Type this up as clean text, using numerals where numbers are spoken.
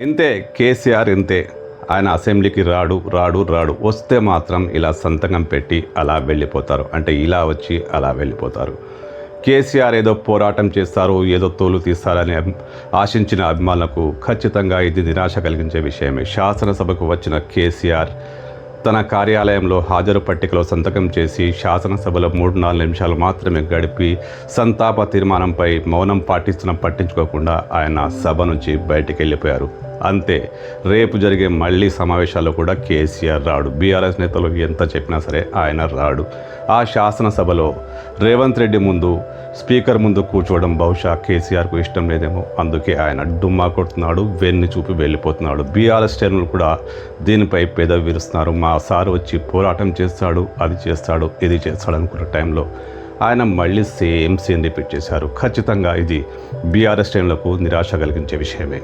ఇంతే కేసీఆర్ ఇంతే. ఆయన అసెంబ్లీకి రాడు రాడు రాడు వస్తే మాత్రం ఇలా సంతకం పెట్టి అలా వెళ్ళిపోతారు. అంటే ఇలా వచ్చి అలా వెళ్ళిపోతారు. కేసీఆర్ ఏదో పోరాటం చేస్తారు, ఏదో తోలు తీస్తారని ఆశించిన అభిమానులకు ఖచ్చితంగా ఇది నిరాశ కలిగించే విషయమే. శాసనసభకు వచ్చిన కేసీఆర్ తన కార్యాలయంలో హాజరు పట్టికలో సంతకం చేసి శాసనసభలో 3-4 నిమిషాలు మాత్రమే గడిపి సంతాప తీర్మానంపై మౌనం పట్టించుకోకుండా ఆయన సభ నుంచి బయటికి వెళ్ళిపోయారు. అంతే. రేపు జరిగే మళ్ళీ సమావేశాల్లో కూడా కేసీఆర్ రాడు. బీఆర్ఎస్ నేతలు ఎంత చెప్పినా సరే ఆయన రాడు. ఆ శాసనసభలో రేవంత్ రెడ్డి ముందు, స్పీకర్ ముందు కూర్చోవడం బహుశా కేసీఆర్కు ఇష్టం లేదేమో. అందుకే ఆయన డుమ్మా కొడుతున్నాడు, వెన్ను చూపి వెళ్ళిపోతున్నాడు. బీఆర్ఎస్ శ్రేణులు కూడా దీనిపై పెదవి విరుస్తున్నారు. మా సారు వచ్చి పోరాటం చేస్తాడు, అది చేస్తాడు, ఇది చేస్తాడు అనుకున్న టైంలో ఆయన మళ్ళీ సేమ్ సీన్ రిపీట్ చేశారు. ఖచ్చితంగా ఇది బీఆర్ఎస్ శ్రేణులకు నిరాశ కలిగించే విషయమే.